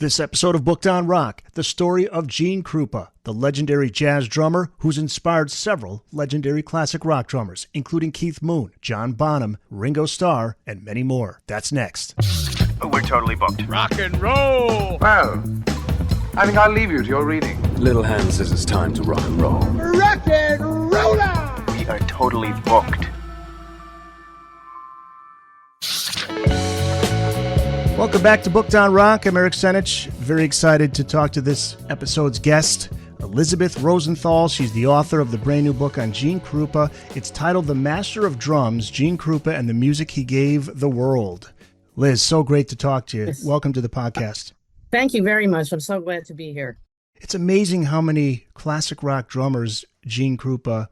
This episode of Booked on Rock, the story of Gene Krupa, the legendary jazz drummer who's inspired several legendary classic rock drummers, including Keith Moon, John Bonham, Ringo Starr, and many more. That's next. We're totally booked. Rock and roll! Well, I think I'll leave you to your reading. Little Hand says it's time to rock and roll. Rock and roller! We are totally booked. Welcome back to Booked on Rock. I'm Eric Senich. Very excited to talk to this episode's guest, Elizabeth Rosenthal. She's the author of the brand new book on Gene Krupa. It's titled The Master of Drums, Gene Krupa and the Music He Gave the World. Liz, so great to talk to you. Yes. Welcome to the podcast. Thank you very much. I'm so glad to be here. It's amazing how many classic rock drummers Gene Krupa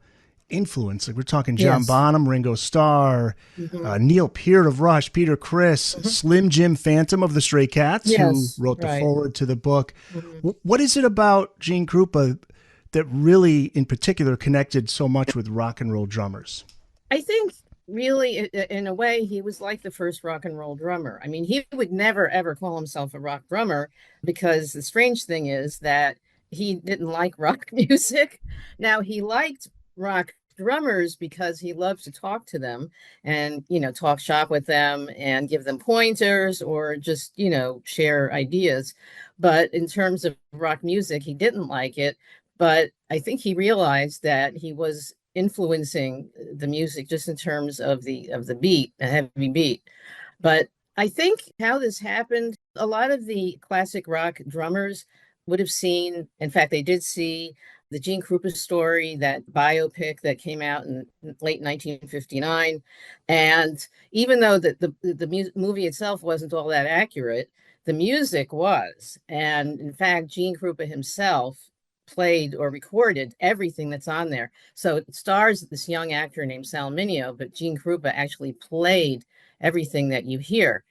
influenced. Like we're talking John Bonham, Ringo Starr, Neil Peart of Rush, Peter Criss, Slim Jim Phantom of the Stray Cats, who wrote the foreword to the book. What is it about Gene Krupa that really, in particular, connected so much with rock and roll drummers? I think really, in a way, he was like the first rock and roll drummer. I mean, he would never, ever call himself a rock drummer because the strange thing is that he didn't like rock music. Now, he liked rock drummers because he loved to talk to them and, talk shop with them and give them pointers or just, share ideas. But in terms of rock music, he didn't like it. But I think he realized that he was influencing the music just in terms of the beat, a heavy beat. But I think how this happened, a lot of the classic rock drummers would have seen, in fact, they did see the Gene Krupa story, that biopic that came out in late 1959. And even though the movie itself wasn't all that accurate, the music was. And in fact, Gene Krupa himself played or recorded everything that's on there. So it stars this young actor named Sal Mineo, but Gene Krupa actually played everything that you hear.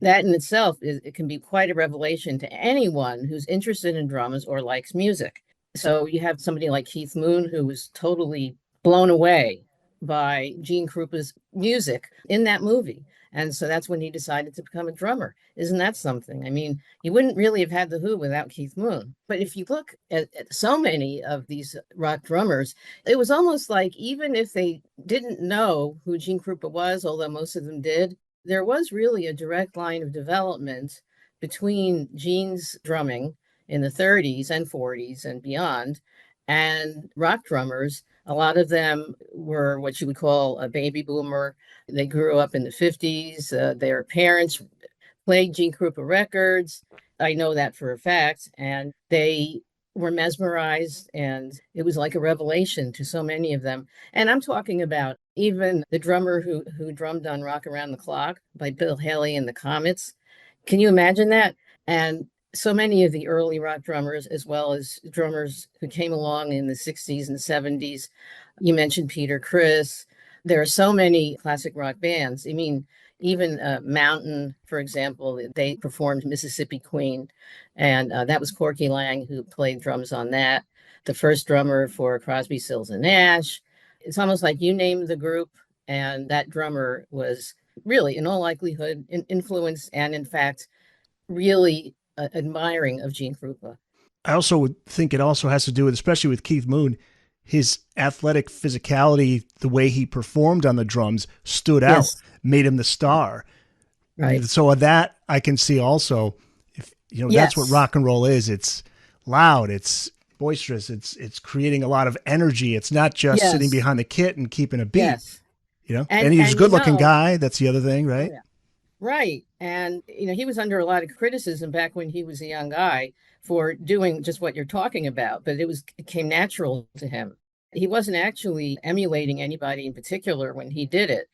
That in itself, it can be quite a revelation to anyone who's interested in drums or likes music. So you have somebody like Keith Moon, who was totally blown away by Gene Krupa's music in that movie. And so that's when he decided to become a drummer. Isn't that something? I mean, you wouldn't really have had The Who without Keith Moon. But if you look at so many of these rock drummers, it was almost like even if they didn't know who Gene Krupa was, although most of them did, there was really a direct line of development between Gene's drumming in the 30s and 40s and beyond, and rock drummers. A lot of them were what you would call a baby boomer. They grew up in the 50s. Their parents played Gene Krupa records. I know that for a fact. And they were mesmerized, and it was like a revelation to so many of them. And I'm talking about even the drummer who drummed on Rock Around the Clock by Bill Haley and the Comets. Can you imagine that? And so many of the early rock drummers, as well as drummers who came along in the 60s and 70s. You mentioned Peter Criss. There are so many classic rock bands. I mean, even Mountain, for example, they performed Mississippi Queen. And that was Corky Lang who played drums on that. The first drummer for Crosby, Stills and Nash. It's almost like you name the group, and that drummer was really, in all likelihood, influenced and, in fact, really admiring of Gene Krupa. I also would think it also has to do with, especially with Keith Moon, his athletic physicality, the way he performed on the drums stood out, made him the star. Right. So that I can see also, if that's what rock and roll is. It's loud, it's boisterous, it's creating a lot of energy. It's not just sitting behind the kit and keeping a beat. And he's a good looking guy. That's the other thing, right? Oh, yeah. Right. And, he was under a lot of criticism back when he was a young guy for doing just what you're talking about, but it came natural to him. He wasn't actually emulating anybody in particular when he did it.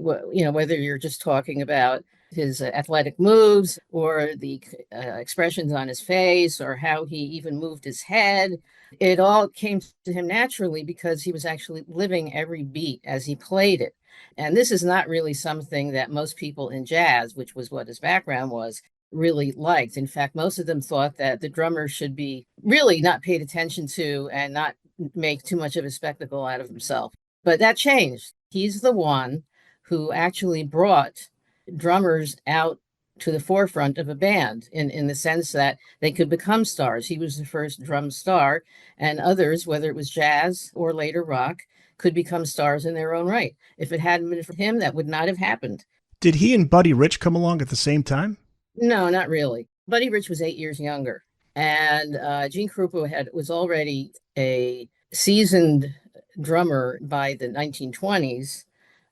Whether you're just talking about his athletic moves or the expressions on his face or how he even moved his head, it all came to him naturally because he was actually living every beat as he played it. And this is not really something that most people in jazz, which was what his background was, really liked. In fact, most of them thought that the drummer should be really not paid attention to and not make too much of a spectacle out of himself. But that changed. He's the one who actually brought drummers out to the forefront of a band in the sense that they could become stars. He was the first drum star, and others, whether it was jazz or later rock, could become stars in their own right. If it hadn't been for him, that would not have happened. Did he and Buddy Rich come along at the same time? No, not really. Buddy Rich was 8 years younger, and Gene Krupa was already a seasoned drummer by the 1920s,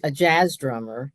a jazz drummer,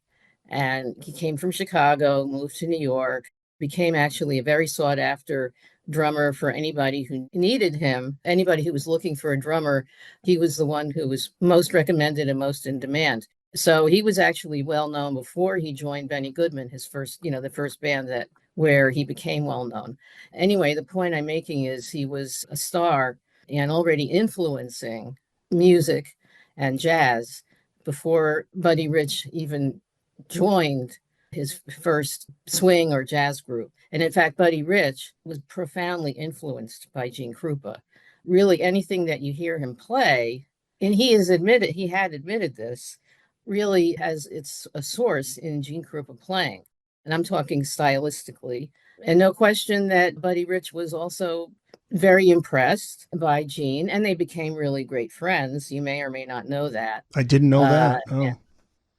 and he came from Chicago, moved to New York, became actually a very sought after drummer for anybody who needed him, anybody who was looking for a drummer. He was the one who was most recommended and most in demand. So he was actually well known before he joined Benny Goodman, his first, the first band where he became well known. Anyway, the point I'm making is he was a star and already influencing music and jazz before Buddy Rich even joined his first swing or jazz group. And in fact, Buddy Rich was profoundly influenced by Gene Krupa. Really, anything that you hear him play, and he had admitted this, really has its a source in Gene Krupa playing. And I'm talking stylistically. And no question that Buddy Rich was also very impressed by Gene, and they became really great friends. You may or may not know that. I didn't know that. Oh.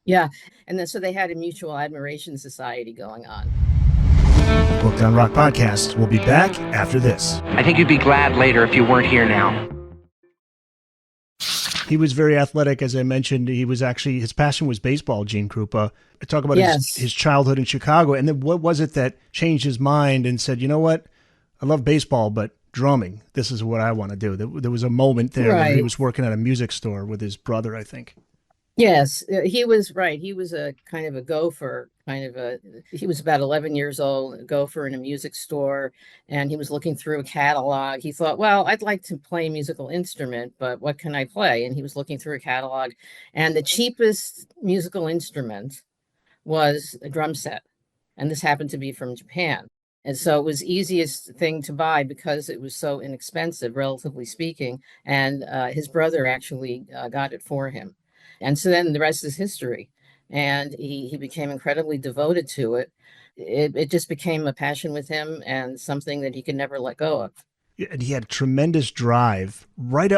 Yeah. And then so they had a mutual admiration society going on. Booked on Rock Podcast. We'll be back after this. I think you'd be glad later if you weren't here now. He was very athletic, as I mentioned. His passion was baseball, Gene Krupa. Talk about his childhood in Chicago. And then what was it that changed his mind and said, you know what? I love baseball, but drumming, this is what I want to do. There was a moment there where he was working at a music store with his brother, I think. Yes, he was right. He was a kind of a gopher, he was about 11 years old, a gopher in a music store, and he was looking through a catalog. He thought, well, I'd like to play a musical instrument, but what can I play? And he was looking through a catalog, and the cheapest musical instrument was a drum set. And this happened to be from Japan. And so it was the easiest thing to buy because it was so inexpensive, relatively speaking. And his brother actually got it for him. And so then the rest is history. And he became incredibly devoted to it. It just became a passion with him and something that he could never let go of. And he had tremendous drive.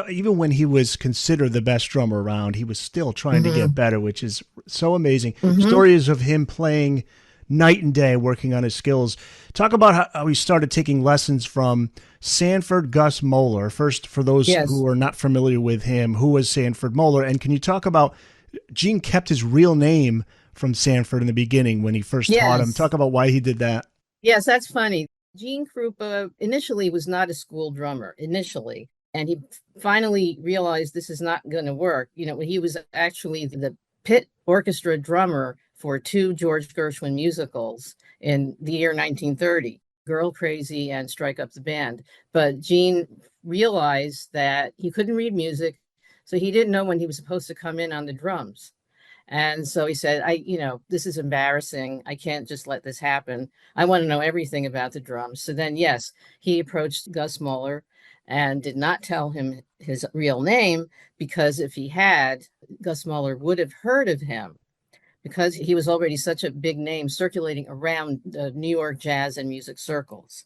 Even when he was considered the best drummer around, he was still trying to get better, which is so amazing. Stories of him playing night and day, working on his skills. Talk about how he started taking lessons from Sanford Gus Moeller. First, for those who are not familiar with him, who was Sanford Moeller? And can you talk about, Gene kept his real name from Sanford in the beginning when he first taught him. Talk about why he did that. Yes, that's funny. Gene Krupa initially was not a school drummer, and he finally realized this is not going to work. He was actually the pit orchestra drummer for 2 George Gershwin musicals in the year 1930, Girl Crazy and Strike Up the Band. But Gene realized that he couldn't read music, so he didn't know when he was supposed to come in on the drums. And so he said, this is embarrassing. I can't just let this happen. I want to know everything about the drums. So then, yes, he approached Gus Moeller and did not tell him his real name, because if he had, Gus Moeller would have heard of him, because he was already such a big name circulating around the New York jazz and music circles.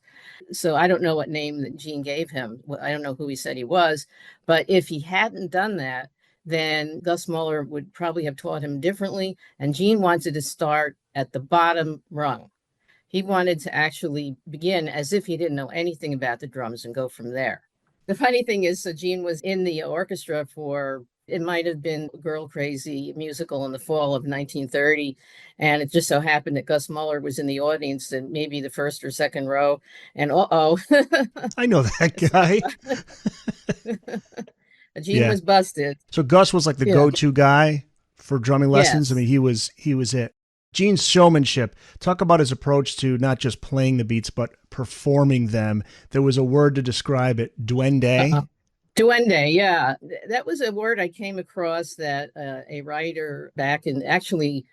So I don't know what name that Gene gave him. I don't know who he said he was. But if he hadn't done that, then Gus Moeller would probably have taught him differently. And Gene wanted to start at the bottom rung. He wanted to actually begin as if he didn't know anything about the drums and go from there. The funny thing is, so Gene was in the orchestra for, it might have been Girl Crazy musical in the fall of 1930. And it just so happened that Gus Moeller was in the audience and maybe the first or second row. And I know that guy. Gene was busted. So Gus was like the go-to guy for drumming lessons. I mean, he was it. Gene's showmanship. Talk about his approach to not just playing the beats, but performing them. There was a word to describe it, duende. Duende, yeah. That was a word I came across that a writer back in, actually,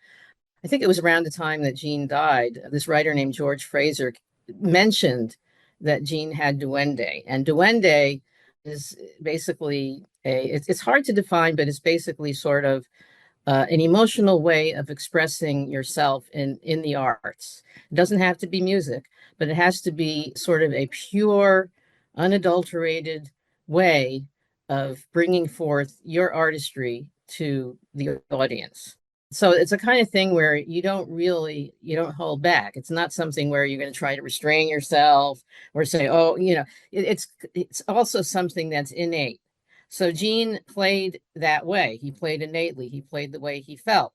I think it was around the time that Gene died. This writer named George Fraser mentioned that Gene had duende. And duende is basically it's hard to define, but it's basically sort of an emotional way of expressing yourself in the arts. It doesn't have to be music, but it has to be sort of a pure, unadulterated way of bringing forth your artistry to the audience. So it's a kind of thing where you don't hold back. It's not something where you're going to try to restrain yourself or say, oh, it's also something that's innate. So Gene played that way. He played innately. He played the way he felt.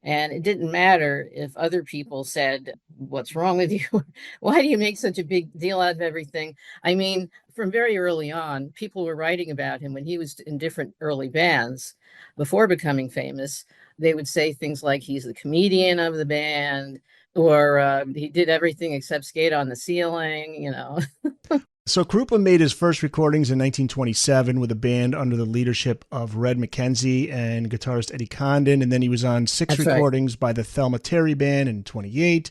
And it didn't matter if other people said, what's wrong with you? Why do you make such a big deal out of everything? I mean, from very early on, people were writing about him when he was in different early bands before becoming famous. They would say things like he's the comedian of the band, or he did everything except skate on the ceiling. So Krupa made his first recordings in 1927 with a band under the leadership of Red McKenzie and guitarist Eddie Condon. And then he was on six recordings by the Thelma Terry Band in 1928.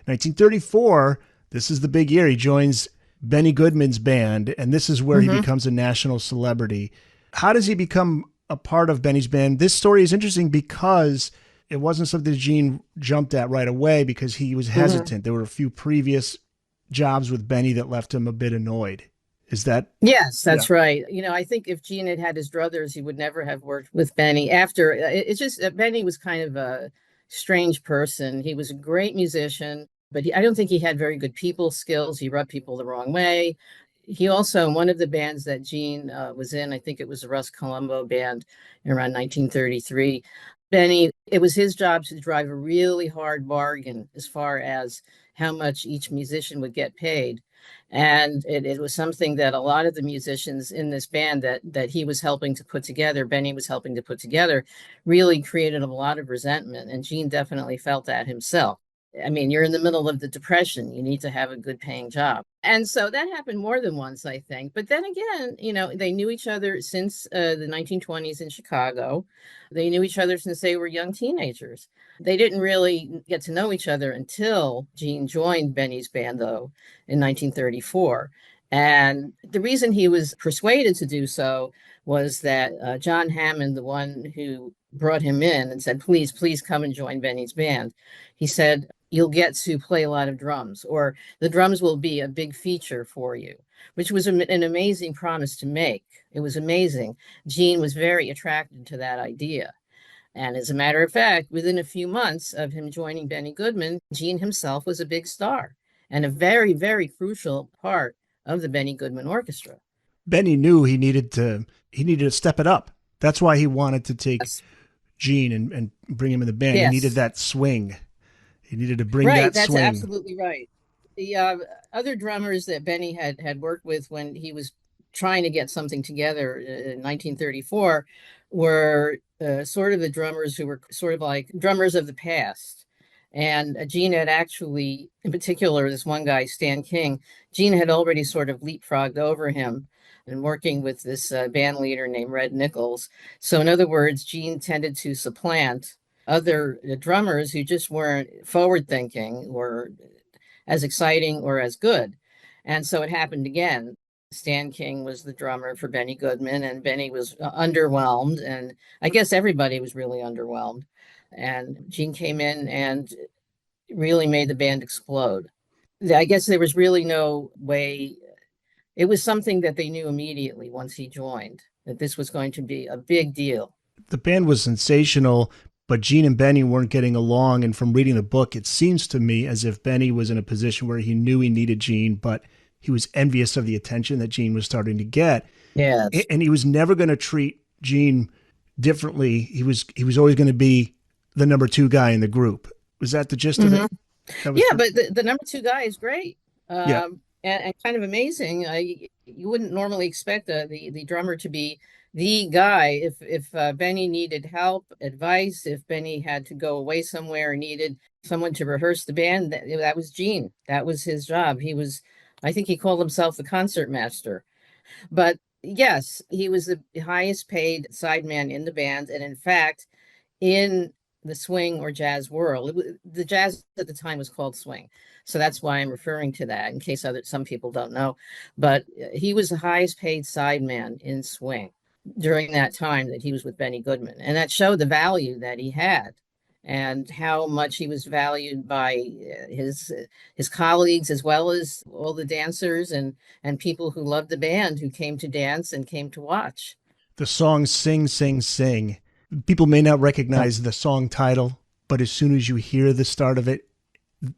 1934, this is the big year. He joins Benny Goodman's band, and this is where he becomes a national celebrity. How does he become a part of Benny's band? This story is interesting because it wasn't something that Gene jumped at right away because he was hesitant. There were a few previous jobs with Benny that left him a bit annoyed. Is that? Yes, that's right. I think if Gene had had his druthers, he would never have worked with Benny. After it's just Benny was kind of a strange person. He was a great musician, but I don't think he had very good people skills. He rubbed people the wrong way. He also, in one of the bands that Gene was in, I think it was the Russ Colombo band around 1933. Benny, it was his job to drive a really hard bargain as far as how much each musician would get paid. And it was something that a lot of the musicians in this band that he was helping to put together, Benny was helping to put together, really created a lot of resentment. And Gene definitely felt that himself. I mean, you're in the middle of the Depression. You need to have a good paying job. And so that happened more than once, I think. But then again, they knew each other since the 1920s in Chicago. They knew each other since they were young teenagers. They didn't really get to know each other until Gene joined Benny's band, though, in 1934. And the reason he was persuaded to do so was that John Hammond, the one who brought him in and said, please, please come and join Benny's band. He said, you'll get to play a lot of drums, or the drums will be a big feature for you, which was an amazing promise to make. It was amazing. Gene was very attracted to that idea. And as a matter of fact, within a few months of him joining Benny Goodman, Gene himself was a big star and a very, very crucial part of the Benny Goodman Orchestra. Benny knew he needed to step it up. That's why he wanted to take Gene and bring him in the band. Yes. He needed that swing. He needed to bring that swing. Right, that's absolutely right. The other drummers that Benny had worked with when he was trying to get something together in 1934 were sort of the drummers who were sort of like drummers of the past. And Gene had actually, in particular, this one guy, Stan King, Gene had already sort of leapfrogged over him and working with this band leader named Red Nichols. So in other words, Gene tended to supplant other drummers who just weren't forward thinking or as exciting or as good. And so it happened again. Stan King was the drummer for Benny Goodman, and Benny was underwhelmed. And I guess everybody was really underwhelmed. And Gene came in and really made the band explode. I guess there was really no way. It was something that they knew immediately once he joined, that this was going to be a big deal. The band was sensational, but Gene and Benny weren't getting along. And from reading the book, it seems to me as if Benny was in a position where he knew he needed Gene, but he was envious of the attention that Gene was starting to get. Yeah. And he was never going to treat Gene differently. He was always going to be the number two guy in the group. Was that the gist of it? Yeah, but the number two guy is great. And kind of amazing. You wouldn't normally expect the drummer to be the guy. If Benny needed help, advice, if Benny had to go away somewhere and needed someone to rehearse the band, that was Gene. That was his job. I think he called himself the concert master. But yes, he was the highest paid sideman in the band. And in fact, in the swing or jazz world, the jazz at the time was called swing. So that's why I'm referring to that in case some people don't know. But he was the highest paid sideman in swing. during that time that he was with Benny Goodman. And that showed the value that he had and how much he was valued by his colleagues, as well as all the dancers and people who loved the band, who came to dance and came to watch. The song Sing, Sing, Sing. People may not recognize the song title, but as soon as you hear the start of it,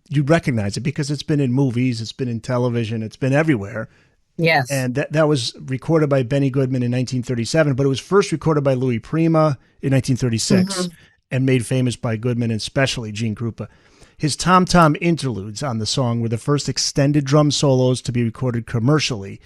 you recognize it because it's been in movies, it's been in television, it's been everywhere. Yes. And that was recorded by Benny Goodman in 1937, but it was first recorded by Louis Prima in 1936 and made famous by Goodman and especially Gene Krupa. His tom-tom interludes on the song were the first extended drum solos to be recorded commercially.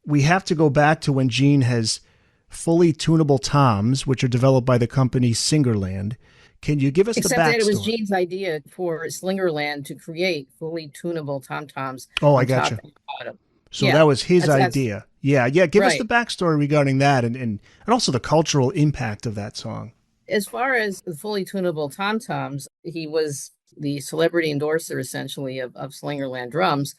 We have to go back to when Gene has fully tunable toms, which are developed by the company Singerland. Can you give us the backstory? Except that it was Gene's idea for Slingerland to create fully tunable tom-toms. Oh, I got you. So that was his idea. Yeah. Give us the backstory regarding that and also the cultural impact of that song. As far as the fully tunable tom-toms, he was the celebrity endorser, essentially, of Slingerland drums.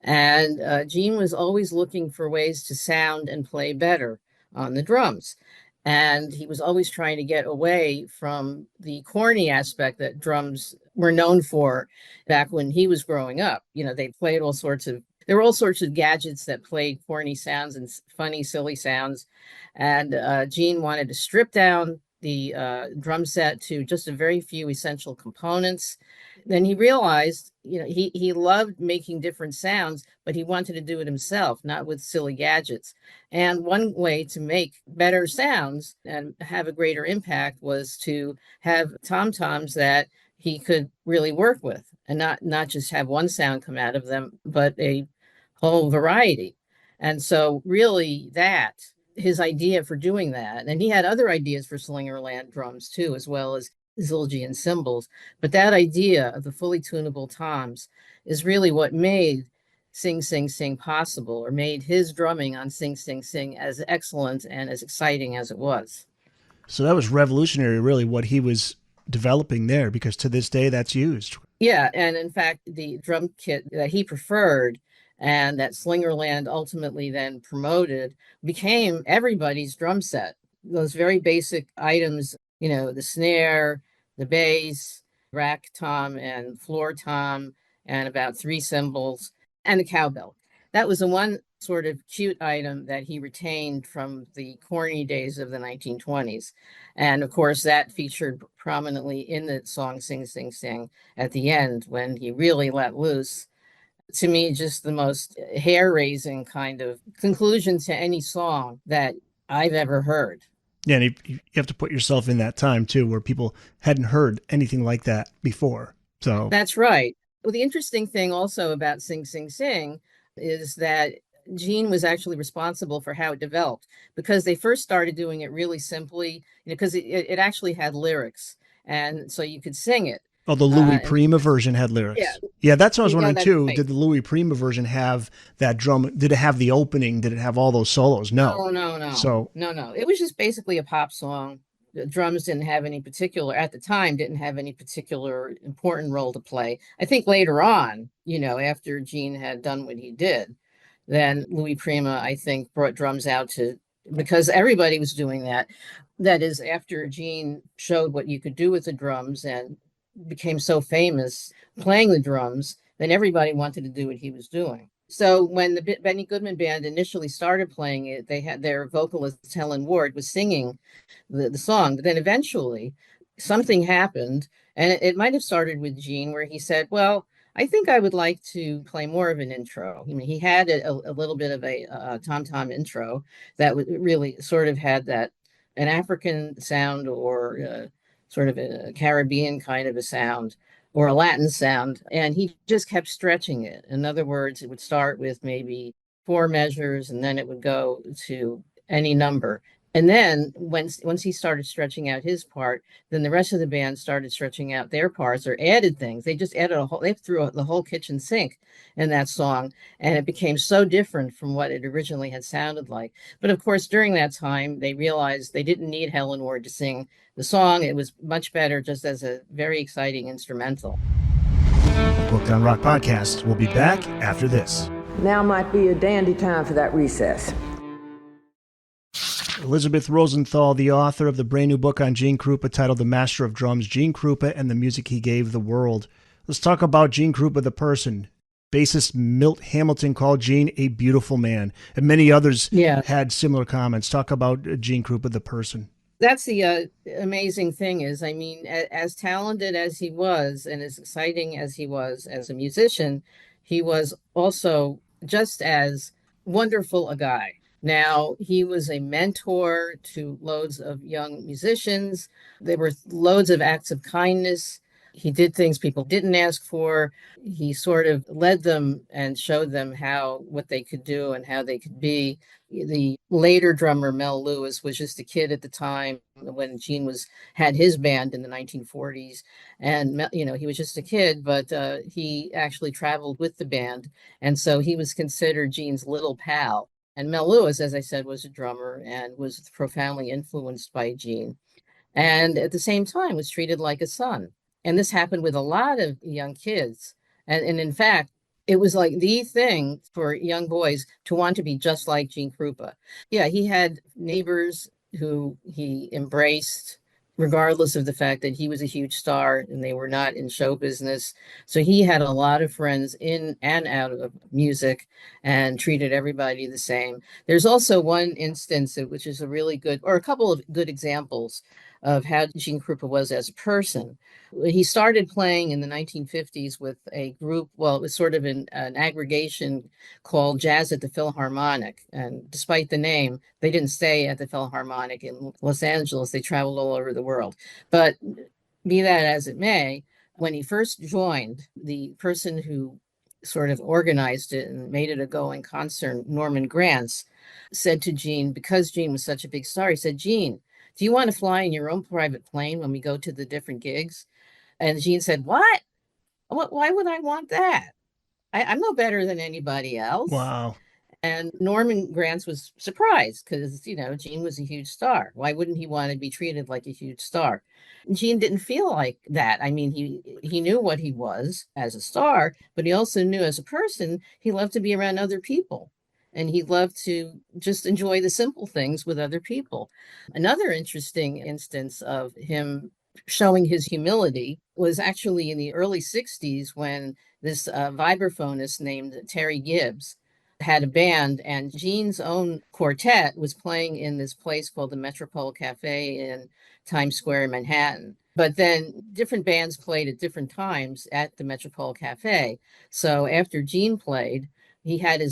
And Gene was always looking for ways to sound and play better on the drums. And he was always trying to get away from the corny aspect that drums were known for back when he was growing up. You know, they played there were all sorts of gadgets that played corny sounds and funny, silly sounds. And Gene wanted to strip down the drum set to just a very few essential components. Then he realized, he loved making different sounds, but he wanted to do it himself, not with silly gadgets. And one way to make better sounds and have a greater impact was to have tom-toms that he could really work with and not just have one sound come out of them, but a whole variety. And so really his idea for doing that, and he had other ideas for Slingerland drums too, as well as Zildjian cymbals, but that idea of the fully tunable toms is really what made Sing, Sing, Sing possible, or made his drumming on Sing, Sing, Sing as excellent and as exciting as it was. So that was revolutionary, really, what he was developing there, because to this day that's used. Yeah, and in fact, the drum kit that he preferred and that Slingerland ultimately then promoted became everybody's drum set. Those very basic items, the snare, the bass, rack tom and floor tom, and about 3 cymbals, and the cowbell. That was the one sort of cute item that he retained from the corny days of the 1920s. And of course, that featured prominently in the song Sing, Sing, Sing at the end when he really let loose. To me, just the most hair-raising kind of conclusion to any song that I've ever heard. Yeah, and you have to put yourself in that time, too, where people hadn't heard anything like that before. So that's right. Well, the interesting thing also about Sing, Sing, Sing is that Gene was actually responsible for how it developed, because they first started doing it really simply, because it actually had lyrics, and so you could sing it. Oh, the Louis Prima version had lyrics. Yeah, that's what I was wondering too. Right. Did the Louis Prima version have that drum? Did it have the opening? Did it have all those solos? No. No. No. It was just basically a pop song. The drums didn't have any particular important role to play. I think later on, after Gene had done what he did, then Louis Prima, I think, brought drums out because everybody was doing that. That is, after Gene showed what you could do with the drums and became so famous playing the drums, then everybody wanted to do what he was doing. So when the Benny Goodman Band initially started playing it, they had their vocalist Helen Ward was singing the song, but then eventually something happened, and it might have started with Gene, where he said, well, I think I would like to play more of an intro. He had a little bit of a tom-tom intro that really sort of had an African sound, or sort of a Caribbean kind of a sound, or a Latin sound. And he just kept stretching it. In other words, it would start with maybe 4 measures, and then it would go to any number. And then once he started stretching out his part, then the rest of the band started stretching out their parts or added things. They just added they threw the whole kitchen sink in that song, and it became so different from what it originally had sounded like. But of course, during that time, they realized they didn't need Helen Ward to sing the song. It was much better just as a very exciting instrumental. Booked on Rock Podcast. We'll be back after this. Now might be a dandy time for that recess. Elizabeth Rosenthal, the author of the brand new book on Gene Krupa titled The Master of Drums, Gene Krupa and the Music He Gave the World. Let's talk about Gene Krupa, the person. Bassist Milt Hamilton called Gene a beautiful man, and many others had similar comments. Talk about Gene Krupa, the person. That's the amazing thing is, I mean, as talented as he was and as exciting as he was as a musician, he was also just as wonderful a guy. Now, he was a mentor to loads of young musicians. There were loads of acts of kindness. He did things people didn't ask for. He sort of led them and showed them what they could do and how they could be. The later drummer, Mel Lewis, was just a kid at the time when Gene had his band in the 1940s. And, he was just a kid, but he actually traveled with the band. And so he was considered Gene's little pal. And Mel Lewis, as I said, was a drummer and was profoundly influenced by Gene. And at the same time was treated like a son. And this happened with a lot of young kids. And in fact, it was like the thing for young boys to want to be just like Gene Krupa. Yeah, he had neighbors who he embraced, regardless of the fact that he was a huge star and they were not in show business. So he had a lot of friends in and out of music and treated everybody the same. There's also one instance, which is a really good, or a couple of good examples of how Gene Krupa was as a person. He started playing in the 1950s with a group, well, it was sort of an aggregation called Jazz at the Philharmonic. And despite the name, they didn't stay at the Philharmonic in Los Angeles. They traveled all over the world. But be that as it may, when he first joined, the person who sort of organized it and made it a going concert, Norman Granz, said to Gene, because Gene was such a big star, he said, "Gene, do you want to fly in your own private plane when we go to the different gigs?" And Gene said, "What? Why would I want that? I'm no better than anybody else." Wow. And Norman Granz was surprised because, Gene was a huge star. Why wouldn't he want to be treated like a huge star? Gene didn't feel like that. I mean, he knew what he was as a star, but he also knew as a person, he loved to be around other people. And he loved to just enjoy the simple things with other people. Another interesting instance of him showing his humility was actually in the early 60s when this vibraphonist named Terry Gibbs had a band, and Gene's own quartet was playing in this place called the Metropole Cafe in Times Square, Manhattan. But then different bands played at different times at the Metropole Cafe. So after Gene played, he had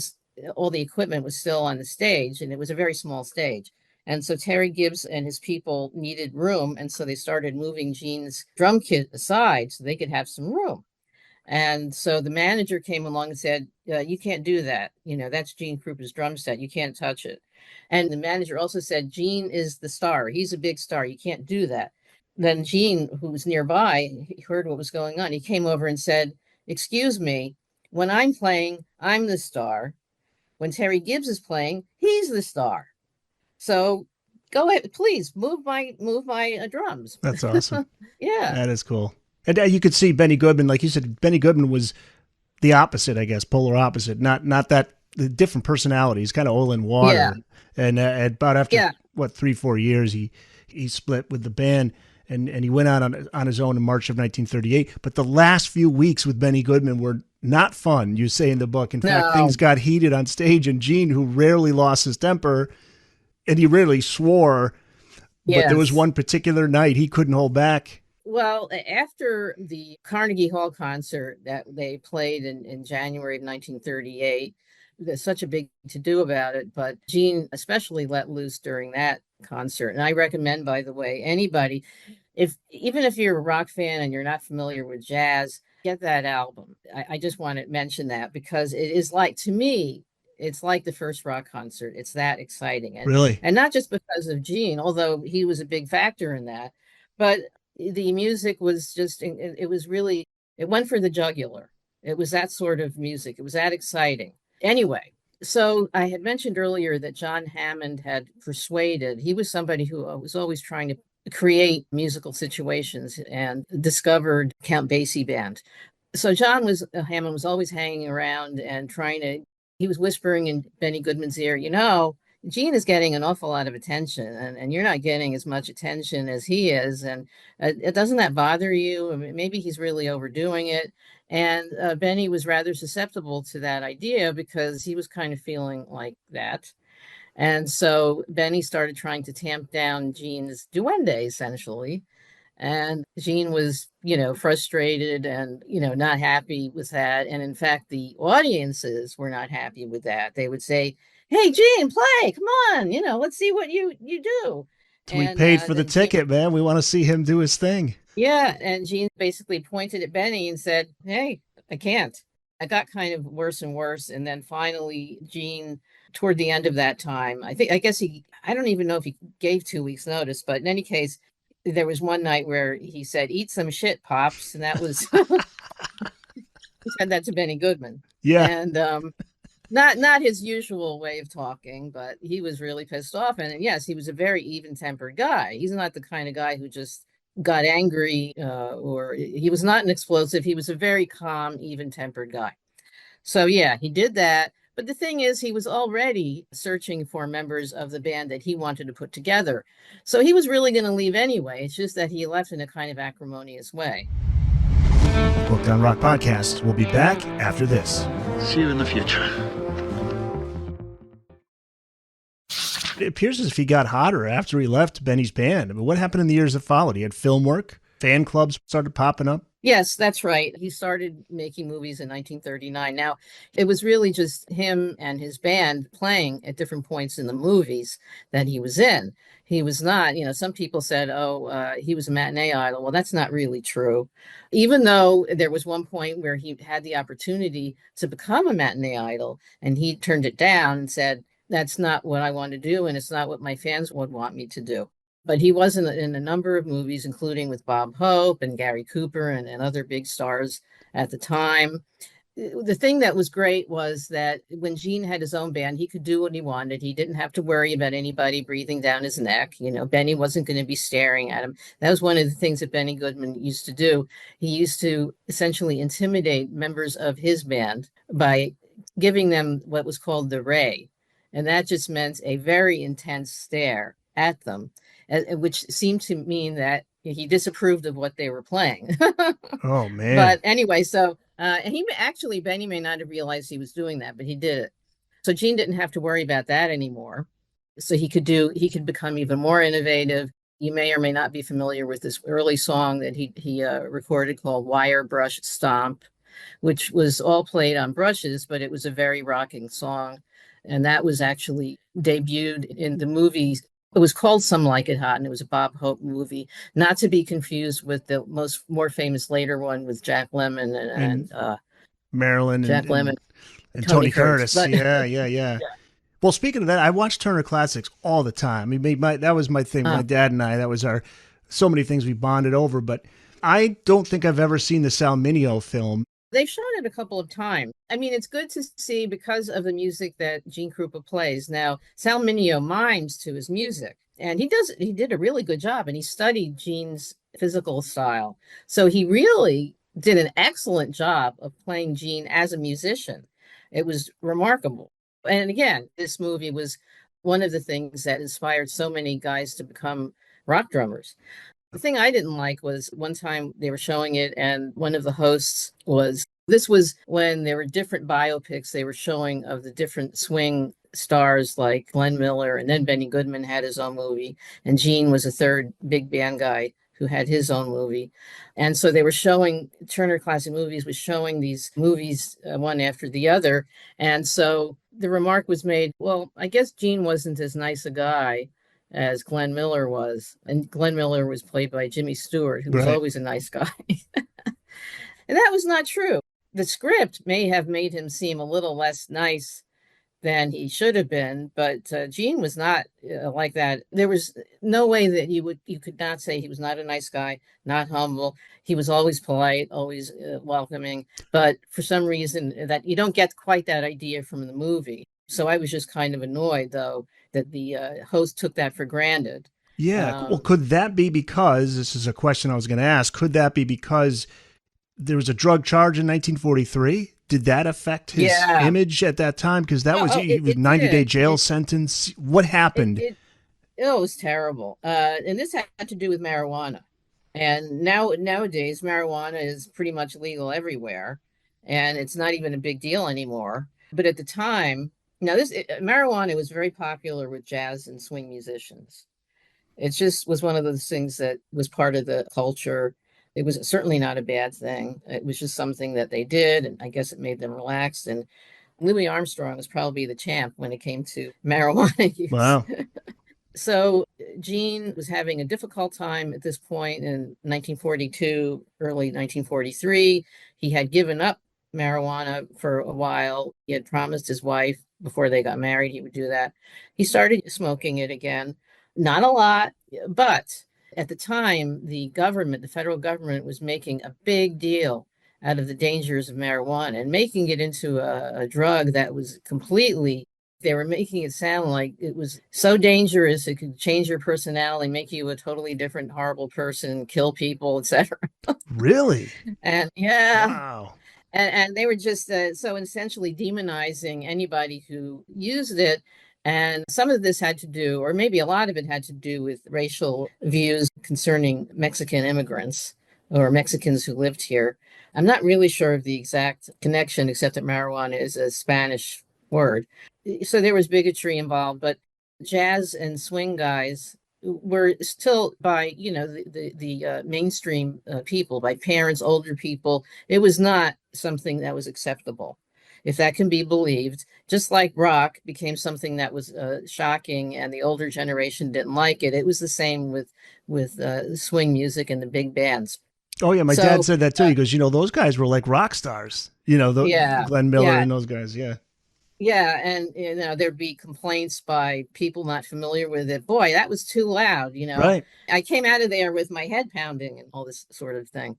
all the equipment was still on the stage, and it was a very small stage. And so Terry Gibbs and his people needed room, and so they started moving Gene's drum kit aside so they could have some room. And so the manager came along and said, "You can't do that. That's Gene Krupa's drum set. You can't touch it." And the manager also said, "Gene is the star. He's a big star. You can't do that." Then Gene, who was nearby, he heard what was going on. He came over and said, "Excuse me, when I'm playing, I'm the star. When Terry Gibbs is playing, he's the star. So go ahead, please move my drums." That's awesome. Yeah. That is cool. And you could see Benny Goodman, like you said, Benny Goodman was the opposite, I guess, polar opposite. Not that the different personalities, kind of oil and water. Yeah. And about after 3-4 years, he split with the band and he went out on his own in March of 1938. But the last few weeks with Benny Goodman were not fun, you say in the book. In fact, things got heated on stage, and Gene, who rarely lost his temper, and he rarely swore, but there was one particular night he couldn't hold back. Well, after the Carnegie Hall concert that they played in January of 1938, there's such a big to-do about it, but Gene especially let loose during that concert. And I recommend, by the way, anybody, even if you're a rock fan and you're not familiar with jazz, get that album. I just want to mention that because it is like, to me, it's like the first rock concert. It's that exciting. And, really? And not just because of Gene, although he was a big factor in that, but the music was just, it was really, it went for the jugular. It was that sort of music. It was that exciting. Anyway, so I had mentioned earlier that John Hammond had persuaded, he was somebody who was always trying to create musical situations and discovered Count Basie Band. So Hammond was always hanging around and he was whispering in Benny Goodman's ear, Gene is getting an awful lot of attention, and you're not getting as much attention as he is. And doesn't that bother you? I mean, maybe he's really overdoing it. And Benny was rather susceptible to that idea because he was kind of feeling like that. And so Benny started trying to tamp down Gene's duende, essentially. And Gene was, frustrated and, not happy with that. And in fact, the audiences were not happy with that. They would say, "Hey, Gene, play, come on, let's see what you do." So we And paid for the then ticket, man. We want to see him do his thing. yeah, and Gene basically pointed at Benny and said, "Hey, I can't." It got kind of worse and worse. And then finally, Gene, toward the end of that time, I don't even know if he gave 2 weeks notice, but in any case, there was one night where he said, "Eat some shit, Pops." And that was, he said that to Benny Goodman. Yeah. And not his usual way of talking, but he was really pissed off. And yes, he was a very even-tempered guy. He's not the kind of guy who just got angry, or he was not an explosive. He was a very calm, even-tempered guy. So yeah, he did that. But the thing is, he was already searching for members of the band that he wanted to put together. So he was really going to leave anyway. It's just that he left in a kind of acrimonious way. Booked on Rock Podcast. We'll be back after this. See you in the future. It appears as if he got hotter after he left Benny's band. I mean, what happened in the years that followed? He had film work, fan clubs started popping up. Yes, that's right. He started making movies in 1939. Now, it was really just him and his band playing at different points in the movies that he was in. He was not, some people said, he was a matinee idol. Well, that's not really true. Even though there was one point where he had the opportunity to become a matinee idol, and he turned it down and said, "That's not what I want to do, and it's not what my fans would want me to do." But he was in a number of movies, including with Bob Hope and Gary Cooper and other big stars at the time. The thing that was great was that when Gene had his own band, he could do what he wanted. He didn't have to worry about anybody breathing down his neck. Benny wasn't going to be staring at him. That was one of the things that Benny Goodman used to do. He used to essentially intimidate members of his band by giving them what was called the ray. And that just meant a very intense stare at them, which seemed to mean that he disapproved of what they were playing. Oh, man. But anyway, so Benny may not have realized he was doing that, but he did it. So Gene didn't have to worry about that anymore. So he could become even more innovative. You may or may not be familiar with this early song that he recorded called Wire Brush Stomp, which was all played on brushes, but it was a very rocking song. And that was actually debuted in the movie. It was called Some Like It Hot, and it was a Bob Hope movie, not to be confused with the more famous later one with Jack Lemmon and Marilyn Jack Lemmon and Tony Curtis. But, yeah. Well, speaking of that, I watched Turner Classics all the time. I mean, that was my thing. My dad and I, that was so many things we bonded over. But I don't think I've ever seen the Sal Mineo film. They've shown it a couple of times. I mean, it's good to see because of the music that Gene Krupa plays. Now, Sal Mineo mimes to his music, and he did a really good job, and he studied Gene's physical style. So he really did an excellent job of playing Gene as a musician. It was remarkable. And again, this movie was one of the things that inspired so many guys to become rock drummers. The thing I didn't like was one time they were showing it, and one of the hosts this was when there were different biopics they were showing of the different swing stars like Glenn Miller, and then Benny Goodman had his own movie, and Gene was a third big band guy who had his own movie. And so they were showing, Turner Classic Movies was showing these movies one after the other. And so the remark was made, well, I guess Gene wasn't as nice a guy as Glenn Miller was. And Glenn Miller was played by Jimmy Stewart, who was always a nice guy. And that was not true. The script may have made him seem a little less nice than he should have been, but Gene was not like that. There was no way that you could not say he was not a nice guy, not humble. He was always polite, always welcoming. But for some reason, that you don't get quite that idea from the movie. So I was just kind of annoyed, though, that the host took that for granted. Yeah. Well, could that be because, this is a question I was going to ask, could that be because there was a drug charge in 1943 Did that affect his image at that time? Because that was he was 90-day jail sentence. What happened? It was terrible. And this had to do with marijuana. And nowadays, marijuana is pretty much legal everywhere, and it's not even a big deal anymore. But at the time, marijuana was very popular with jazz and swing musicians. It just was one of those things that was part of the culture. It was certainly not a bad thing. It was just something that they did, and I guess it made them relaxed. And Louis Armstrong was probably the champ when it came to marijuana use. Wow. So Gene was having a difficult time at this point in 1942, early 1943. He had given up marijuana for a while. He had promised his wife before they got married he would do that. He started smoking it again. Not a lot, but at the time, the federal government was making a big deal out of the dangers of marijuana and making it into a drug that was they were making it sound like it was so dangerous it could change your personality, make you a totally different, horrible person, kill people, etc. Really? And wow. And they were just so essentially demonizing anybody who used it. And some of this had to do, or maybe a lot of it had to do with racial views concerning Mexican immigrants or Mexicans who lived here. I'm not really sure of the exact connection, except that marijuana is a Spanish word. So there was bigotry involved, but jazz and swing guys were still by, the mainstream people, by parents, older people. It was not something that was acceptable, if that can be believed. Just like rock became something that was shocking and the older generation didn't like it. It was the same with swing music and the big bands. Oh, yeah. My dad said that too. He goes, those guys were like rock stars, Glenn Miller and those guys. Yeah. Yeah. And, there'd be complaints by people not familiar with it. Boy, that was too loud, Right. I came out of there with my head pounding and all this sort of thing.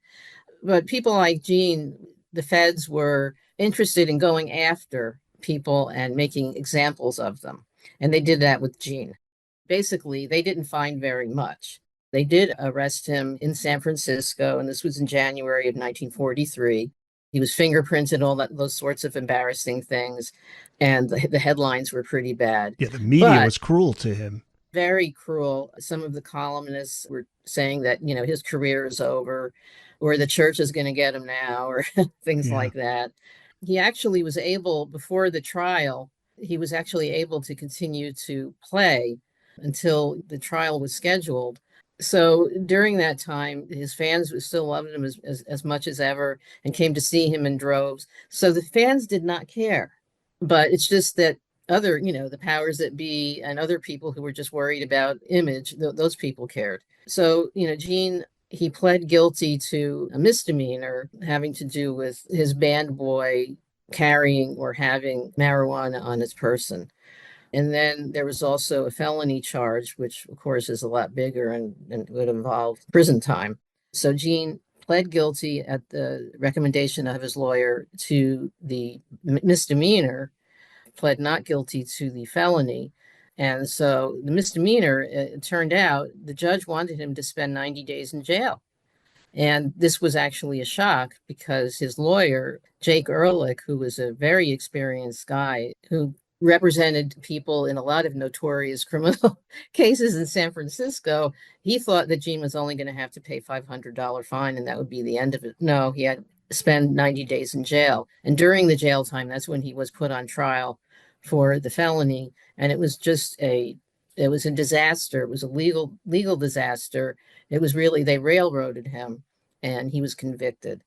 But people like Gene, the feds were interested in going after people and making examples of them. And they did that with Gene. Basically, they didn't find very much. They did arrest him in San Francisco, and this was in January of 1943. He was fingerprinted, those sorts of embarrassing things, and the headlines were pretty bad. Yeah, the media was cruel to him. Very cruel. Some of the columnists were saying that, his career is over, or the church is going to get him now, or things like that. He actually was able, before the trial, he was actually able to continue to play until the trial was scheduled. So during that time, his fans still loved him as much as ever and came to see him in droves. So the fans did not care. But it's just that other, the powers that be and other people who were just worried about image, those people cared. So, Gene, he pled guilty to a misdemeanor having to do with his band boy carrying or having marijuana on his person. And then there was also a felony charge, which of course is a lot bigger and would involve prison time. So Gene pled guilty at the recommendation of his lawyer to the misdemeanor, pled not guilty to the felony. And so the misdemeanor, it turned out the judge wanted him to spend 90 days in jail. And this was actually a shock because his lawyer, Jake Ehrlich, who was a very experienced guy who represented people in a lot of notorious criminal cases in San Francisco, he thought that Gene was only going to have to pay $500 fine and that would be the end of it. No, he had to spend 90 days in jail. And during the jail time, that's when he was put on trial for the felony. And it was a disaster. It was a legal disaster. It was really, they railroaded him and he was convicted.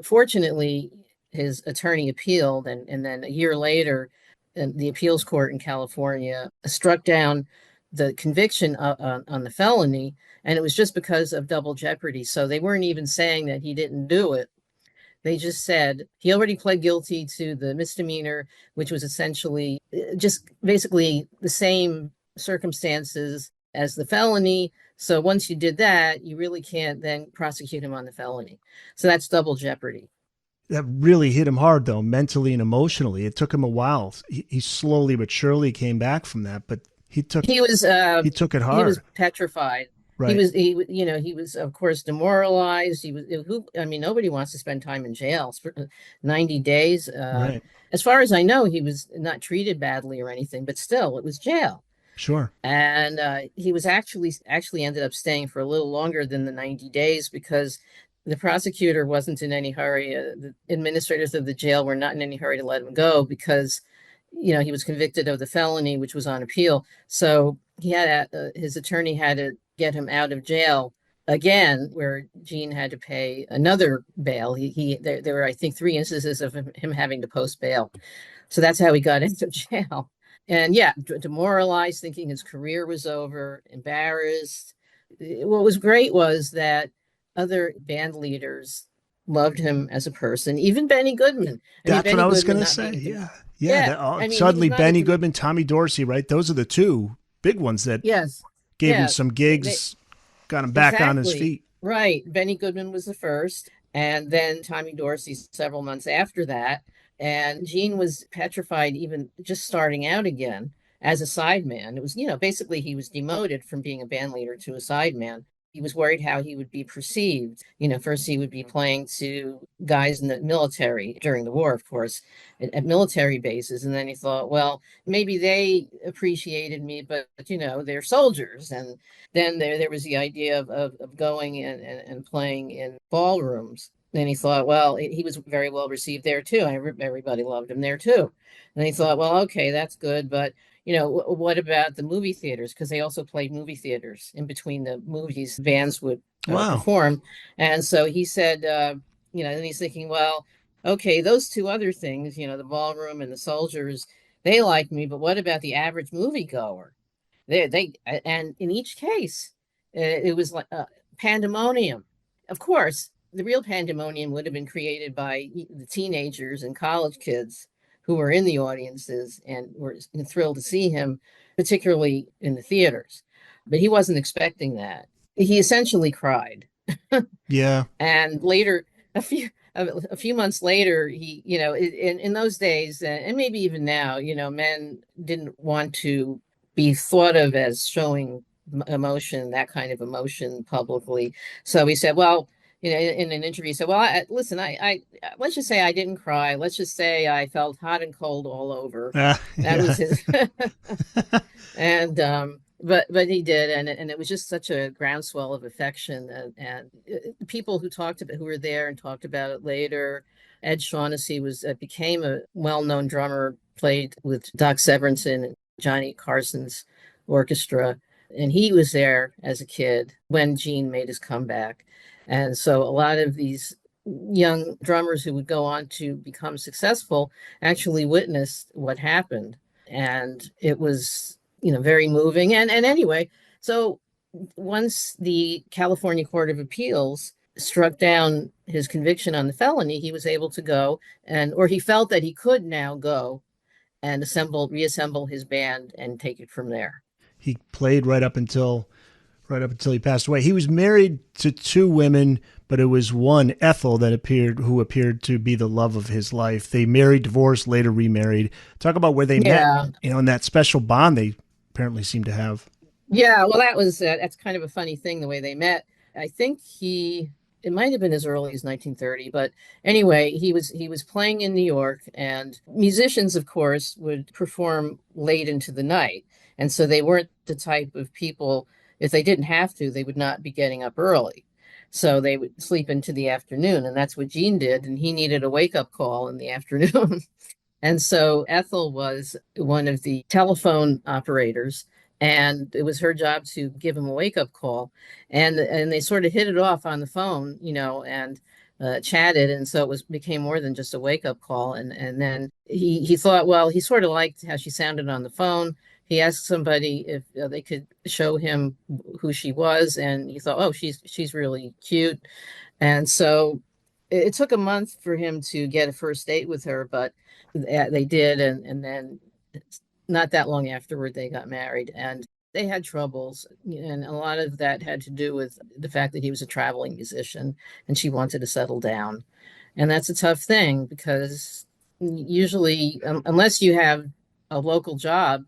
Fortunately, his attorney appealed, and then a year later, the appeals court in California struck down the conviction on the felony, and it was just because of double jeopardy. So they weren't even saying that he didn't do it. They just said he already pled guilty to the misdemeanor, which was essentially just basically the same circumstances as the felony. So once you did that, you really can't then prosecute him on the felony. So that's double jeopardy. That really hit him hard, though, mentally and emotionally. It took him a while. He slowly but surely came back from that, but he took it hard. He was petrified. Right. He was of course demoralized. Nobody wants to spend time in jail, 90 days. Right. As far as I know, he was not treated badly or anything, but still, it was jail. Sure. And he was actually ended up staying for a little longer than the 90 days because the prosecutor wasn't in any hurry. The administrators of the jail were not in any hurry to let him go because, he was convicted of the felony, which was on appeal. So his attorney had to get him out of jail again, where Gene had to pay another bail. There were, I think, 3 instances of him having to post bail. So that's how he got into jail. And yeah, demoralized, thinking his career was over, embarrassed. What was great was that other band leaders loved him as a person, even Benny Goodman. That's Benny what I was Goodman going to say. being, Yeah. he was Benny Goodman, Tommy Dorsey, right? Those are the two big ones that yes, gave him some gigs, got him back on his feet. Right. Benny Goodman was the first, and then Tommy Dorsey several months after that. And Gene was petrified, even just starting out again as a sideman. It was, basically he was demoted from being a band leader to a sideman. He was worried how he would be perceived. First he would be playing to guys in the military during the war, of course, at military bases. And then he thought, well, maybe they appreciated me, but, they're soldiers. And then there was the idea of going and playing in ballrooms. Then he thought, well, he was very well received there too. Everybody loved him there too. And he thought, well, okay, that's good. But, what about the movie theaters? Because they also played movie theaters in between the movies. Bands would perform. And so he said, and he's thinking, well, okay, those two other things, the ballroom and the soldiers, they like me. But what about the average moviegoer? And in each case, it was like pandemonium. Of course, the real pandemonium would have been created by the teenagers and college kids who were in the audiences and were thrilled to see him, particularly in the theaters. But he wasn't expecting that. He essentially cried. Yeah. And later, a few months later, he, in those days, and maybe even now, men didn't want to be thought of as showing emotion, that kind of emotion publicly. So he said, well, in an interview, he said, well, listen, I let's just say I didn't cry. Let's just say I felt hot and cold all over. That was his. And, but he did. And it was just such a groundswell of affection and people who were there and talked about it later. Ed Shaughnessy became a well-known drummer, played with Doc Severinsen and Johnny Carson's orchestra. And he was there as a kid when Gene made his comeback. And so a lot of these young drummers who would go on to become successful actually witnessed what happened. And it was, very moving. And anyway, so once the California Court of Appeals struck down his conviction on the felony, he was able to go or he felt that he could now go and reassemble his band and take it from there. He played right up until he passed away. He was married to 2 women, but it was one, Ethel, who appeared to be the love of his life. They married, divorced, later remarried. Talk about where they met, and that special bond they apparently seem to have. Yeah, well, that's kind of a funny thing, the way they met. I think it might have been as early as 1930, but anyway, he was playing in New York, and musicians, of course, would perform late into the night. And so they weren't the type of people, if they didn't have to, they would not be getting up early. So they would sleep into the afternoon. And that's what Gene did. And he needed a wake-up call in the afternoon. And so Ethel was one of the telephone operators. And it was her job to give him a wake-up call. And they sort of hit it off on the phone, and chatted. And so became more than just a wake-up call. And then he thought, well, he sort of liked how she sounded on the phone. He asked somebody if they could show him who she was, and he thought, oh, she's really cute. And so it took a month for him to get a first date with her, but they did. And then not that long afterward, they got married, and they had troubles. And a lot of that had to do with the fact that he was a traveling musician and she wanted to settle down. And that's a tough thing because usually, unless you have a local job,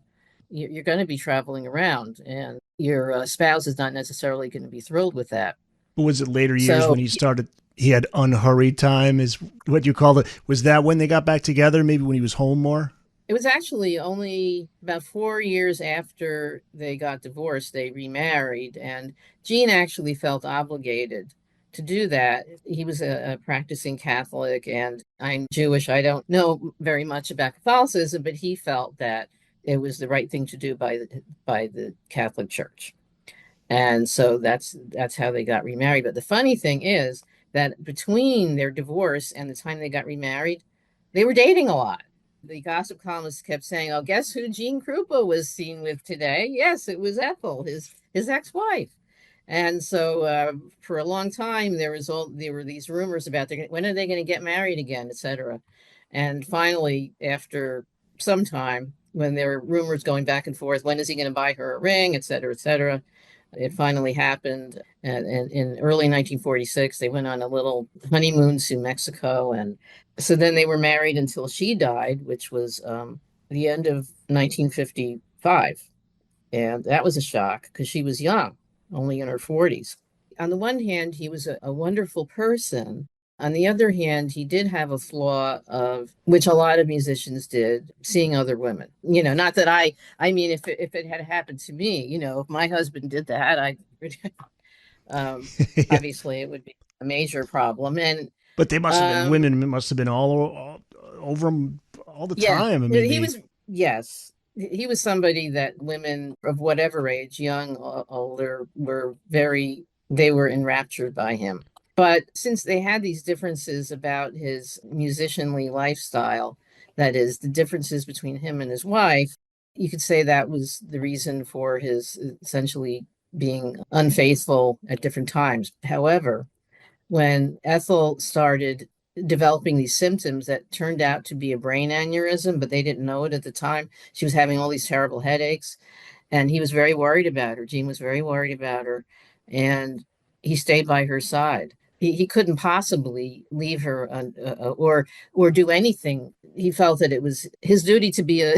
you're going to be traveling around. And your spouse is not necessarily going to be thrilled with that. But was it later years So when he had unhurried time, is what you call it? Was that when they got back together? Maybe when he was home more? it was actually only about 4 years after they got divorced, they remarried. And Gene actually felt obligated to do that. He was a practicing Catholic, and I'm Jewish. I don't know very much about Catholicism, but he felt that it was the right thing to do by the Catholic Church. And so that's how they got remarried. But the funny thing is that between their divorce and the time they got remarried, they were dating a lot. The gossip columnists kept saying, "Oh, guess who Gene Krupa was seen with today?" Yes, it was Ethel, his ex-wife. And so for a long time, there were these rumors about when are they going to get married again, etc. And finally, after some time, when there were rumors going back and forth, when is he going to buy her a ring, etc., etc., it finally happened. And in early 1946, they went on a little honeymoon to Mexico. And so then they were married until she died, which was the end of 1955. And that was a shock because she was young, only in her 40s. On the one hand, he was a wonderful person. On the other hand, he did have a flaw of which a lot of musicians did, seeing other women. Not that I mean, if it had happened to me, if my husband did that, Yeah. obviously it would be a major problem. And But they must have been women. Must have been all over him all the yeah, time. I mean, yes, he was somebody that women of whatever age, young, older, they were enraptured by him. But since they had these differences about his musicianly lifestyle, that is, the differences between him and his wife, you could say that was the reason for his essentially being unfaithful at different times. However, when Ethel started developing these symptoms that turned out to be a brain aneurysm, but they didn't know it at the time, she was having all these terrible headaches, and he was very worried about her. Gene was very worried about her, and he stayed by her side. He couldn't possibly leave her or do anything. He felt that it was his duty to be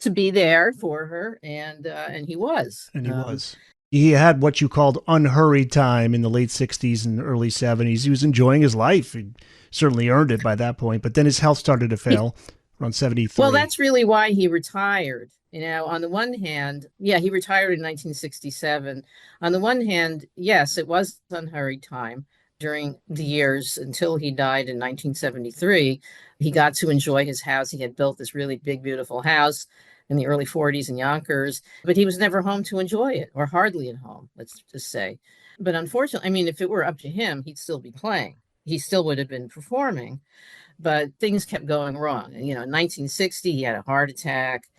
to be there for her, and he was. and he was. He had what you called unhurried time in the late 60s and early 70s. He was enjoying his life. He certainly earned it by that point. But then his health started to fail around 73. Well, that's really why he retired. On the one hand, yeah, he retired in 1967. On the one hand, yes, it was unhurried time during the years until he died in 1973. He got to enjoy his house. He had built this really big, beautiful house in the early 40s in Yonkers, but he was never home to enjoy it, or hardly at home, let's just say. But unfortunately, I mean, if it were up to him, he'd still be playing. He still would have been performing, but things kept going wrong. In 1960, he had a heart attack,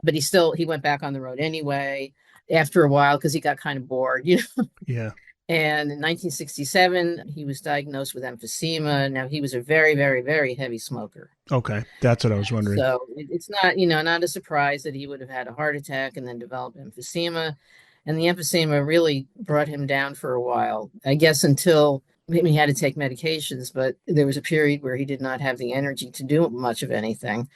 but he went back on the road anyway after a while because he got kind of bored. Yeah. And in 1967, he was diagnosed with emphysema. Now, he was a very, very, very heavy smoker. Okay. That's what I was wondering. So it's not, not a surprise that he would have had a heart attack and then developed emphysema. And the emphysema really brought him down for a while, I guess, until maybe he had to take medications. But there was a period where he did not have the energy to do much of anything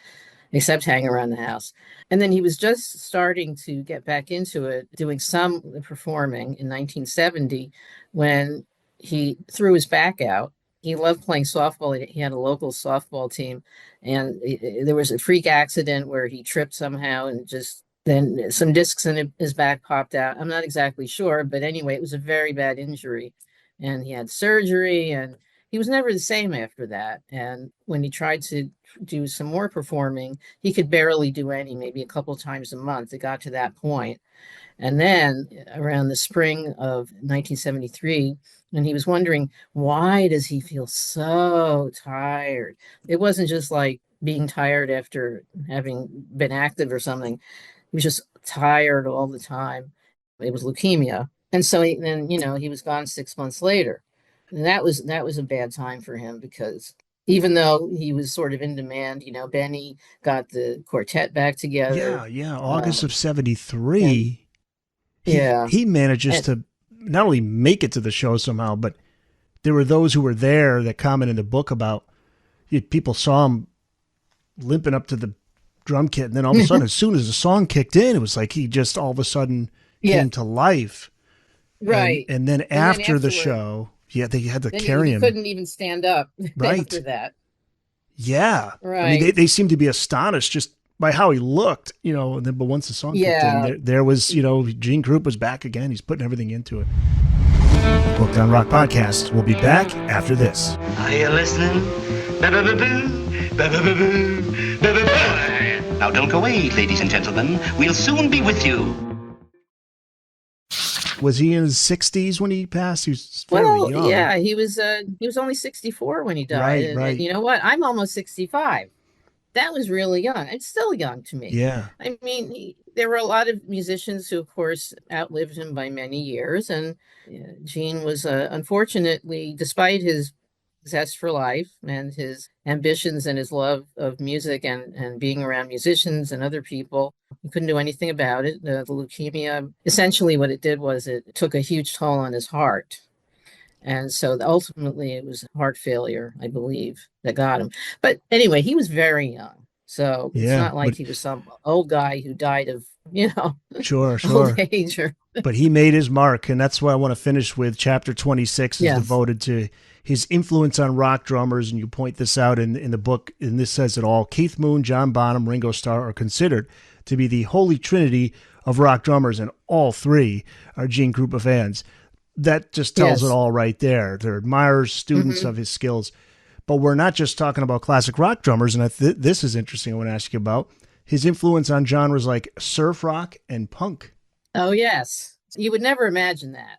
except hang around the house. And then he was just starting to get back into it, doing some performing in 1970 when he threw his back out. He loved playing softball. He had a local softball team, and there was a freak accident where he tripped somehow and just then some discs in his back popped out. I'm not exactly sure, but anyway, it was a very bad injury, and he had surgery, and he was never the same after that. And when he tried to do some more performing, he could barely do any, maybe a couple of times a month. It got to that point. And then around the spring of 1973, and he was wondering, why does he feel so tired? It wasn't just like being tired after having been active or something. He was just tired all the time. It was leukemia. And so then, he was gone 6 months later. And that was a bad time for him because even though he was sort of in demand, Benny got the quartet back together. Yeah. August of 73. Yeah. He manages to not only make it to the show somehow, but there were those who were there that comment in the book about people saw him limping up to the drum kit. And then all of a sudden, as soon as the song kicked in, it was like he just all of a sudden came to life. Right. And then after the show, they had to carry him. He couldn't even stand up after that. Yeah. Right. I mean, they seemed to be astonished just by how he looked, but once the song kicked in, there was, Gene Krupa was back again. He's putting everything into it. Booked on Rock Podcast. We'll be back after this. Are you listening? Now don't go away, ladies and gentlemen. We'll soon be with you. Was he in his 60s when he passed? He was very young. Yeah, he was only 64 when he died. Right. And you know what? I'm almost 65. That was really young. It's still young to me. Yeah. I mean, there were a lot of musicians who, of course, outlived him by many years. And Gene was, unfortunately, despite his zest for life and his ambitions and his love of music and being around musicians and other people, he couldn't do anything about it. The leukemia, essentially what it did was it took a huge toll on his heart. And so ultimately it was heart failure, I believe, that got him. But anyway, he was very young. So it's not like he was some old guy who died of, sure. old age. But he made his mark. And that's what I want to finish with. Chapter 26 is devoted to his influence on rock drummers. And you point this out in the book, and this says it all. Keith Moon, John Bonham, Ringo Starr are considered to be the holy trinity of rock drummers, and all three are Gene Krupa fans. That just tells it all right there. They're admirers, students of his skills. But we're not just talking about classic rock drummers, and this is interesting. I want to ask you about his influence on genres like surf rock and punk. Oh, yes. You would never imagine that.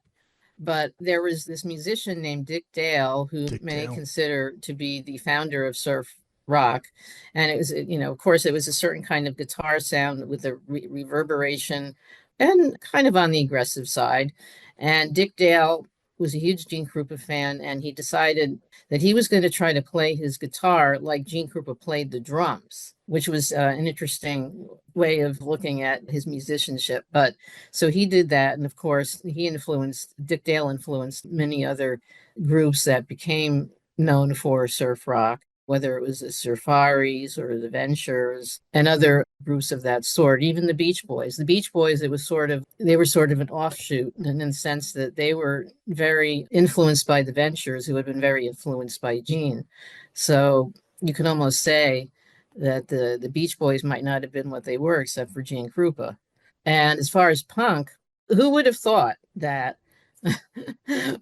But there was this musician named Dick Dale, who many consider to be the founder of surf rock. And it was, of course, it was a certain kind of guitar sound with a reverberation and kind of on the aggressive side. And Dick Dale was a huge Gene Krupa fan, and he decided that he was going to try to play his guitar like Gene Krupa played the drums, which was an interesting way of looking at his musicianship. But so he did that. And of course, Dick Dale influenced many other groups that became known for surf rock, whether it was the Surfaris or the Ventures and other groups of that sort, even the Beach Boys. The Beach Boys, they were sort of an offshoot in the sense that they were very influenced by the Ventures, who had been very influenced by Gene. So you can almost say that the Beach Boys might not have been what they were except for Gene Krupa. And as far as punk, who would have thought that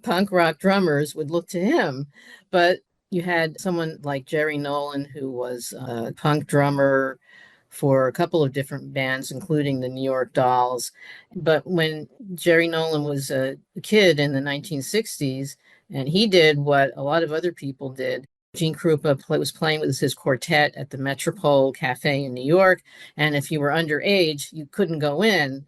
punk rock drummers would look to him? But you had someone like Jerry Nolan, who was a punk drummer for a couple of different bands, including the New York Dolls. But when Jerry Nolan was a kid in the 1960s, and he did what a lot of other people did, Gene Krupa was playing with his quartet at the Metropole Cafe in New York. And if you were underage, you couldn't go in,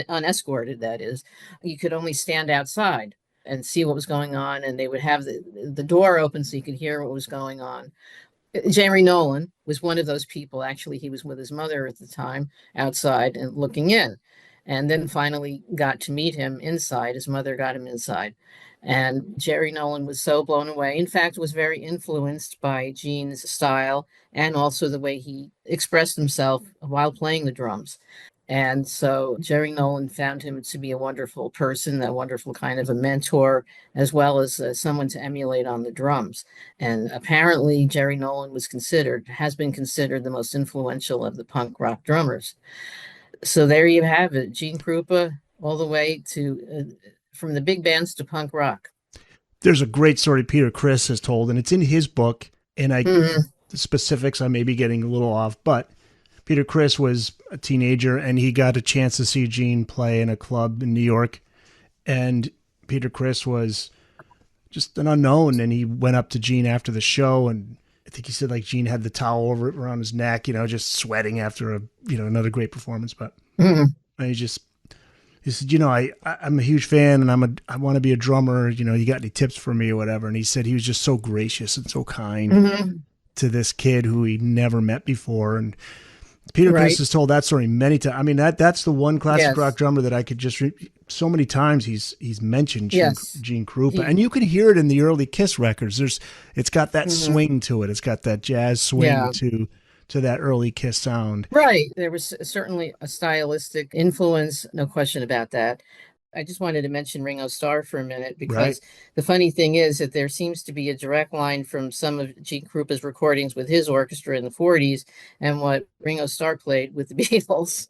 unescorted, that is. You could only stand outside and see what was going on, and they would have the door open so you could hear what was going on. Jerry Nolan was one of those people. Actually, he was with his mother at the time outside and looking in, and then finally got to meet him inside. His mother got him inside, and Jerry Nolan was so blown away. In fact, was very influenced by Gene's style and also the way he expressed himself while playing the drums. And so Jerry Nolan found him to be a wonderful person, a wonderful kind of a mentor, as well as someone to emulate on the drums. And apparently Jerry Nolan has been considered the most influential of the punk rock drummers. So there you have it, Gene Krupa, all the way to from the big bands to punk rock. There's a great story Peter Criss has told, and it's in his book. And the specifics I may be getting a little off, but Peter Criss was a teenager, and he got a chance to see Gene play in a club in New York. And Peter Criss was just an unknown, and he went up to Gene after the show, and I think he said like Gene had the towel around his neck, just sweating after another great performance. But and he said, I'm a huge fan, and I want to be a drummer. You got any tips for me or whatever? And he said he was just so gracious and so kind to this kid who he never met before. And Peter Criss has told that story many times. I mean, that's the one classic rock drummer that I could just so many times he's mentioned Gene Krupa, and you can hear it in the early Kiss records. It's got that swing to it. It's got that jazz swing to to that early Kiss sound. Right. There was certainly a stylistic influence, no question about that. I just wanted to mention Ringo Starr for a minute because the funny thing is that there seems to be a direct line from some of Gene Krupa's recordings with his orchestra in the 40s and what Ringo Starr played with the Beatles.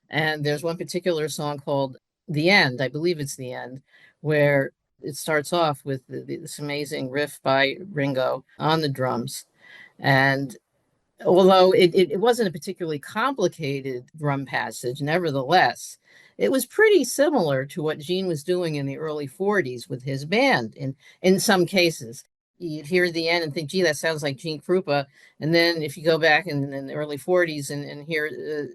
And there's one particular song called The End, I believe it's The End, where it starts off with this amazing riff by Ringo on the drums. And although it wasn't a particularly complicated drum passage, nevertheless, it was pretty similar to what Gene was doing in the early 40s with his band in some cases. You'd hear the end and think, gee, that sounds like Gene Krupa. And then if you go back in the early 40s and hear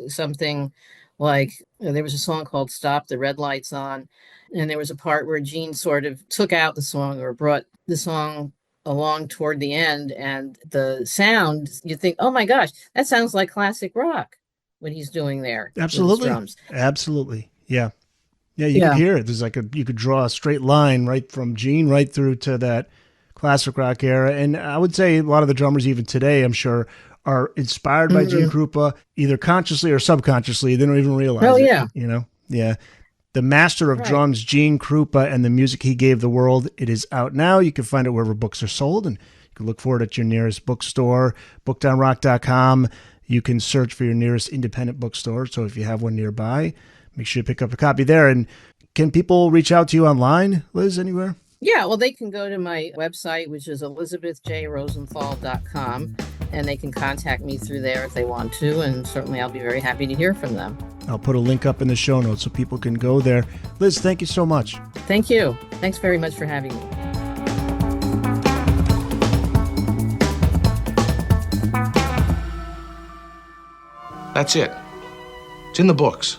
something like, there was a song called Stop the Red Lights On, and there was a part where Gene sort of took out the song or brought the song along toward the end, and the sound, you think, oh my gosh, that sounds like classic rock, what he's doing there. Absolutely. Drums. Absolutely. Yeah. Yeah, you can hear it. There's like you could draw a straight line right from Gene right through to that classic rock era. And I would say a lot of the drummers even today, I'm sure, are inspired by Gene Krupa, either consciously or subconsciously. They don't even realize it. You know? Yeah. The Master of Drums, Gene Krupa, and the music he gave the world. It is out now. You can find it wherever books are sold, and you can look for it at your nearest bookstore, bookedonrock.com. You can search for your nearest independent bookstore. So if you have one nearby, make sure you pick up a copy there. And can people reach out to you online, Liz, anywhere? Yeah, well, they can go to my website, which is elizabethjrosenthal.com, and they can contact me through there if they want to, and certainly I'll be very happy to hear from them. I'll put a link up in the show notes so people can go there. Liz, thank you so much. Thank you. Thanks very much for having me. That's it. It's in the books.